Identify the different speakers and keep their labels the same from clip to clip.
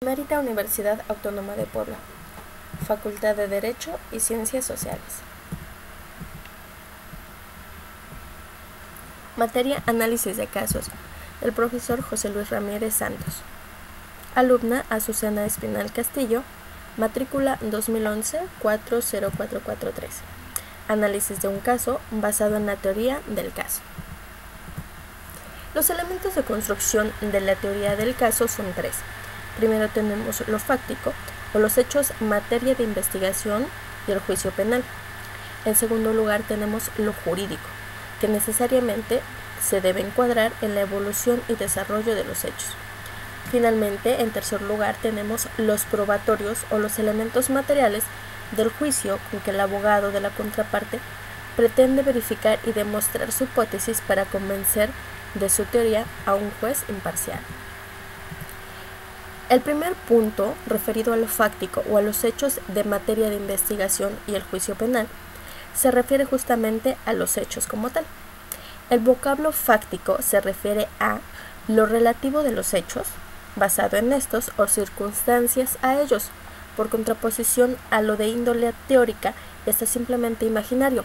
Speaker 1: Emérita Universidad Autónoma de Puebla, Facultad de Derecho y Ciencias Sociales. Materia Análisis de Casos, del profesor José Luis Ramírez Santos. Alumna Azucena Espinal Castillo, matrícula 2011-40443. Análisis de un caso basado en la teoría del caso. Los elementos de construcción de la teoría del caso son tres. Primero tenemos lo fáctico, o los hechos materia de investigación y el juicio penal. En segundo lugar tenemos lo jurídico, que necesariamente se debe encuadrar en la evolución y desarrollo de los hechos. Finalmente, en tercer lugar tenemos los probatorios o los elementos materiales del juicio con que el abogado de la contraparte pretende verificar y demostrar su hipótesis para convencer de su teoría a un juez imparcial. El primer punto, referido a lo fáctico o a los hechos de materia de investigación y el juicio penal, se refiere justamente a los hechos como tal. El vocablo fáctico se refiere a lo relativo de los hechos, basado en estos o circunstancias a ellos, por contraposición a lo de índole teórica, este es simplemente imaginario.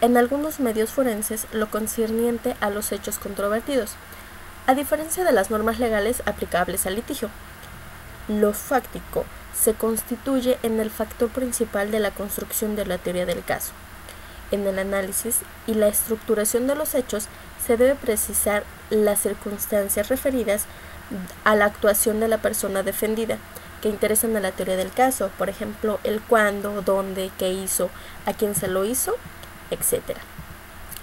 Speaker 1: En algunos medios forenses, lo concerniente a los hechos controvertidos, a diferencia de las normas legales aplicables al litigio. Lo fáctico se constituye en el factor principal de la construcción de la teoría del caso. En el análisis y la estructuración de los hechos se debe precisar las circunstancias referidas a la actuación de la persona defendida que interesan a la teoría del caso, por ejemplo, el cuándo, dónde, qué hizo, a quién se lo hizo, etc.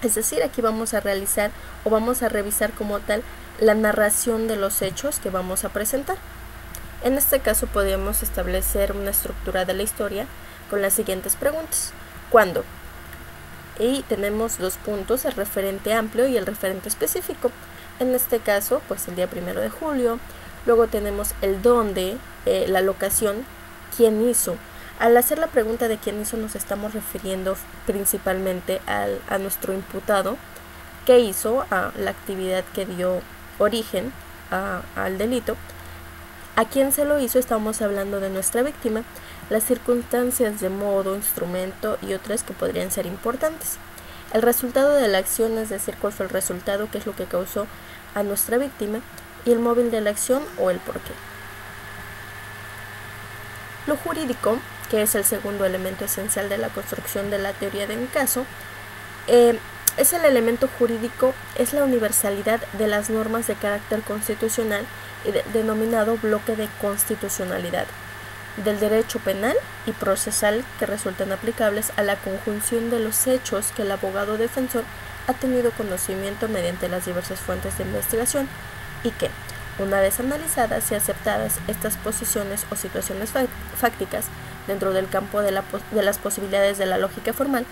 Speaker 1: Es decir, aquí vamos a realizar o vamos a revisar como tal la narración de los hechos que vamos a presentar. En este caso podríamos establecer una estructura de la historia con las siguientes preguntas. ¿Cuándo? Y tenemos dos puntos, el referente amplio y el referente específico. En este caso, pues el día 1 de julio. Luego tenemos el dónde, la locación, quién hizo. Al hacer la pregunta de quién hizo nos estamos refiriendo principalmente a nuestro imputado, qué hizo, a la actividad que dio origen al delito. A quién se lo hizo, estamos hablando de nuestra víctima, las circunstancias de modo, instrumento y otras que podrían ser importantes. El resultado de la acción, es decir, cuál fue el resultado, qué es lo que causó a nuestra víctima, y el móvil de la acción o el porqué. Lo jurídico, que es el segundo elemento esencial de la construcción de la teoría de un caso, es el elemento jurídico, es la universalidad de las normas de carácter constitucional y denominado bloque de constitucionalidad, del derecho penal y procesal que resultan aplicables a la conjunción de los hechos que el abogado defensor ha tenido conocimiento mediante las diversas fuentes de investigación y que, una vez analizadas y aceptadas estas posiciones o situaciones fácticas dentro del campo de las posibilidades de la lógica formal,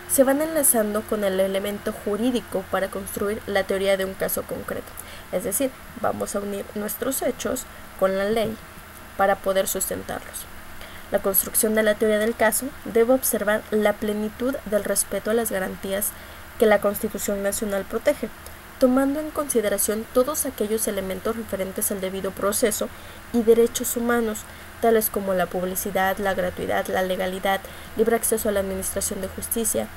Speaker 1: se van enlazando con el elemento jurídico para construir la teoría de un caso concreto. Es decir, vamos a unir nuestros hechos con la ley para poder sustentarlos. La construcción de la teoría del caso debe observar la plenitud del respeto a las garantías que la Constitución Nacional protege, tomando en consideración todos aquellos elementos referentes al debido proceso y derechos humanos, tales como la publicidad, la gratuidad, la legalidad, libre acceso a la administración de justicia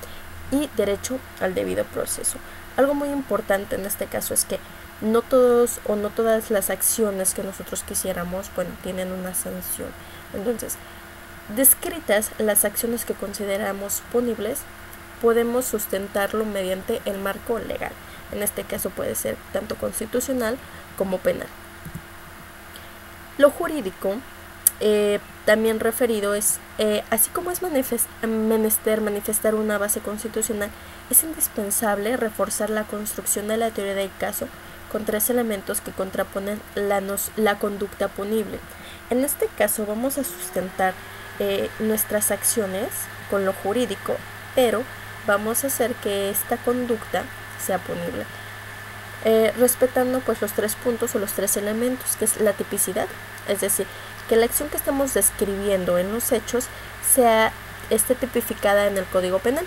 Speaker 1: y derecho al debido proceso. Algo muy importante en este caso es que no todos o no todas las acciones que nosotros quisiéramos, tienen una sanción. Entonces, descritas las acciones que consideramos punibles, podemos sustentarlo mediante el marco legal. En este caso puede ser tanto constitucional como penal. Lo jurídico, también referido, es así como es menester manifestar una base constitucional, es indispensable reforzar la construcción de la teoría del caso con tres elementos que contraponen la conducta punible. En este caso vamos a sustentar nuestras acciones con lo jurídico, pero vamos a hacer que esta conducta sea punible, respetando los tres puntos o los tres elementos, que es la tipicidad, es decir, que la acción que estamos describiendo en los hechos esté tipificada en el Código Penal,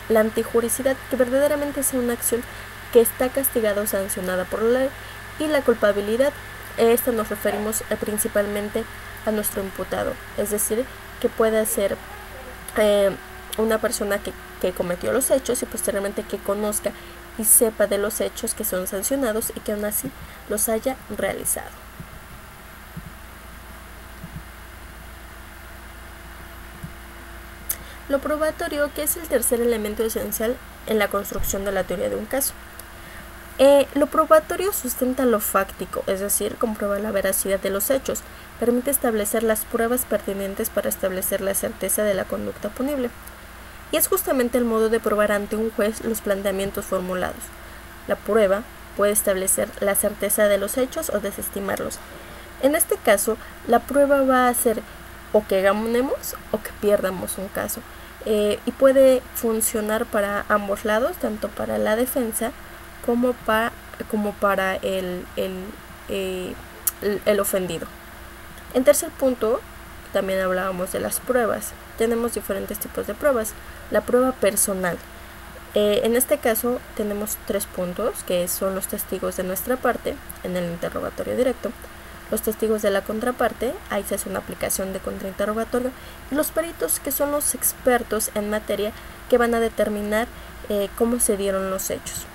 Speaker 1: la antijuricidad, que verdaderamente sea una acción que está castigada o sancionada por la ley, y la culpabilidad, esta nos referimos principalmente a nuestro imputado, es decir, que puede ser una persona que cometió los hechos y posteriormente que conozca y sepa de los hechos que son sancionados y que aún así los haya realizado. Lo probatorio, que es el tercer elemento esencial en la construcción de la teoría de un caso. Lo probatorio sustenta lo fáctico, es decir, comprueba la veracidad de los hechos, permite establecer las pruebas pertinentes para establecer la certeza de la conducta punible. Y es justamente el modo de probar ante un juez los planteamientos formulados. La prueba puede establecer la certeza de los hechos o desestimarlos. En este caso, la prueba va a ser o que ganemos o que pierdamos un caso. Y puede funcionar para ambos lados, tanto para la defensa como para el ofendido. En tercer punto, también hablábamos de las pruebas. Tenemos diferentes tipos de pruebas. La prueba personal. En este caso tenemos 3 puntos, que son los testigos de nuestra parte en el interrogatorio directo, los testigos de la contraparte, ahí se hace una aplicación de contrainterrogatorio, y los peritos, que son los expertos en materia que van a determinar cómo se dieron los hechos.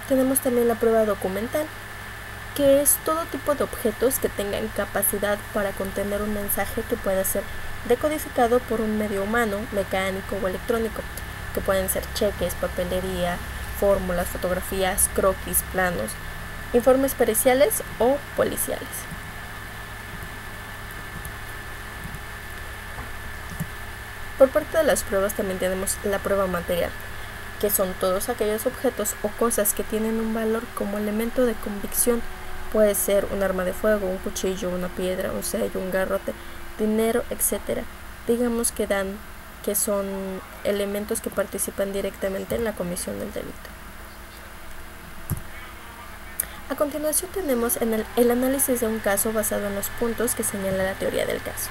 Speaker 1: Tenemos también la prueba documental, que es todo tipo de objetos que tengan capacidad para contener un mensaje que pueda ser decodificado por un medio humano, mecánico o electrónico, que pueden ser cheques, papelería, fórmulas, fotografías, croquis, planos, informes periciales o policiales. Por parte de las pruebas también tenemos la prueba material, que son todos aquellos objetos o cosas que tienen un valor como elemento de convicción. Puede ser un arma de fuego, un cuchillo, una piedra, un sello, un garrote, dinero, etc. Digamos que son elementos que participan directamente en la comisión del delito. A continuación tenemos el análisis de un caso basado en los puntos que señala la teoría del caso.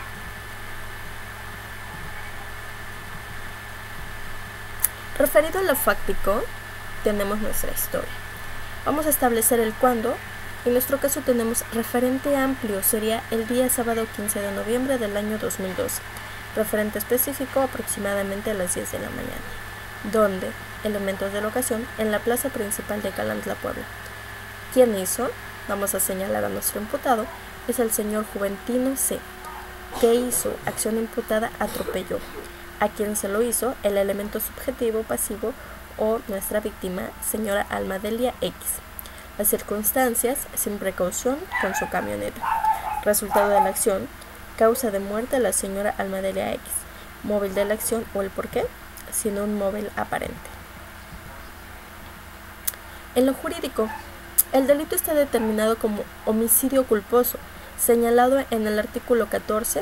Speaker 1: Referido a lo fáctico, tenemos nuestra historia. Vamos a establecer el cuándo. En nuestro caso tenemos referente amplio, sería el día sábado 15 de noviembre del año 2012. Referente específico aproximadamente a las 10 de la mañana. Donde, elementos de la ocasión, en la plaza principal de Calantla, Puebla. ¿Quién hizo? Vamos a señalar a nuestro imputado, es el señor Juventino C. ¿Qué hizo? Acción imputada, atropelló. ¿A quién se lo hizo? El elemento subjetivo pasivo o nuestra víctima, señora Almadelia X. Las circunstancias, sin precaución, con su camioneta. Resultado de la acción, causa de muerte, la señora Almadelia X. Móvil de la acción o el porqué, sin un móvil aparente. En lo jurídico, el delito está determinado como homicidio culposo, señalado en el artículo 14,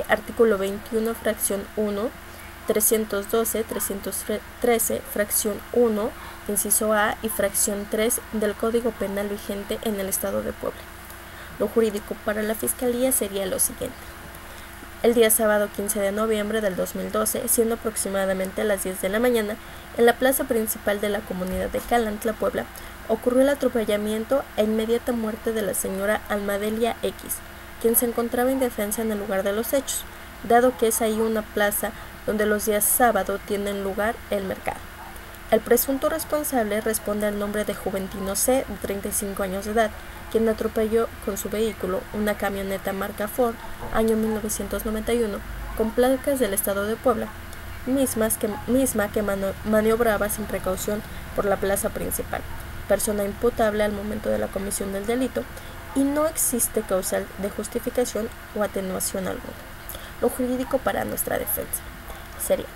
Speaker 1: artículo 21, fracción 1, 312, 313, fracción 1, inciso A y fracción 3 del Código Penal vigente en el Estado de Puebla. Lo jurídico para la Fiscalía sería lo siguiente. El día sábado 15 de noviembre del 2012, siendo aproximadamente las 10 de la mañana, en la plaza principal de la comunidad de Calantla, Puebla, ocurrió el atropellamiento e inmediata muerte de la señora Almadelia X, quien se encontraba indefensa en el lugar de los hechos, dado que es ahí una plaza donde los días sábado tienen lugar el mercado. El presunto responsable responde al nombre de Juventino C, de 35 años de edad, quien atropelló con su vehículo una camioneta marca Ford, año 1991, con placas del estado de Puebla, misma que maniobraba sin precaución por la plaza principal, persona imputable al momento de la comisión del delito, y no existe causal de justificación o atenuación alguna. Lo jurídico para nuestra defensa sería: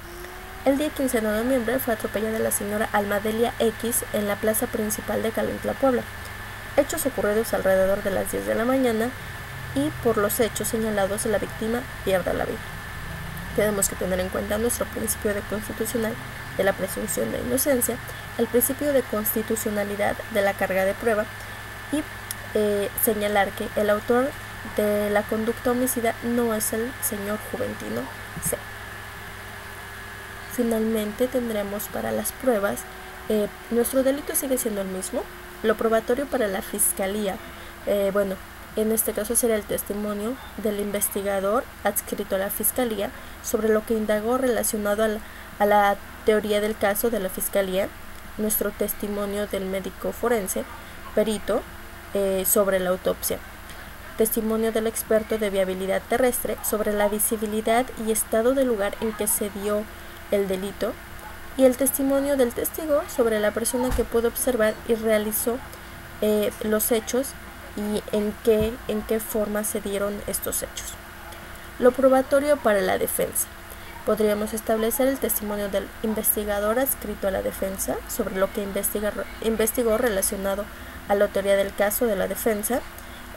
Speaker 1: el día 15 de noviembre fue atropellada la señora Almadelia X en la plaza principal de Calantla, Puebla. Hechos ocurridos alrededor de las 10 de la mañana, y por los hechos señalados la víctima pierde la vida. Tenemos que tener en cuenta nuestro principio de constitucional de la presunción de inocencia, el principio de constitucionalidad de la carga de prueba y señalar que el autor de la conducta homicida no es el señor Juventino C. Finalmente tendremos para las pruebas nuestro delito sigue siendo el mismo. Lo probatorio para la fiscalía, en este caso sería el testimonio del investigador adscrito a la fiscalía sobre lo que indagó relacionado a la teoría del caso de la fiscalía, nuestro testimonio del médico forense, perito, sobre la autopsia, testimonio del experto de viabilidad terrestre sobre la visibilidad y estado del lugar en que se dio el delito, y el testimonio del testigo sobre la persona que pudo observar y realizó los hechos y en qué forma se dieron estos hechos. Lo probatorio para la defensa. Podríamos establecer el testimonio del investigador adscrito a la defensa sobre lo que investigó relacionado a la autoría del caso de la defensa,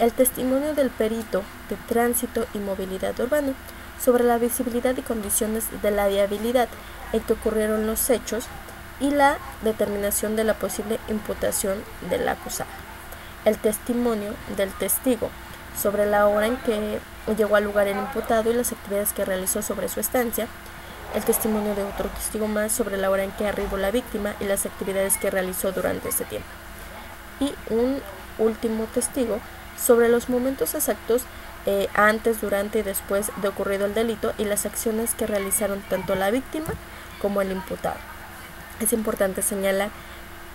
Speaker 1: el testimonio del perito de tránsito y movilidad urbano sobre la visibilidad y condiciones de la viabilidad en que ocurrieron los hechos y la determinación de la posible imputación del acusado. El testimonio del testigo sobre la hora en que llegó al lugar el imputado y las actividades que realizó sobre su estancia, el testimonio de otro testigo más sobre la hora en que arribó la víctima y las actividades que realizó durante ese tiempo, y un último testigo sobre los momentos exactos antes, durante y después de ocurrido el delito y las acciones que realizaron tanto la víctima como el imputado. Es importante señalar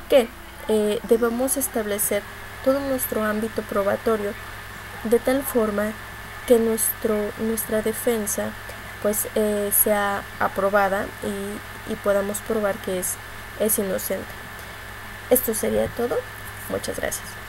Speaker 1: que debemos establecer todo nuestro ámbito probatorio de tal forma que nuestra defensa sea aprobada y podamos probar que es inocente. Esto sería todo. Muchas gracias.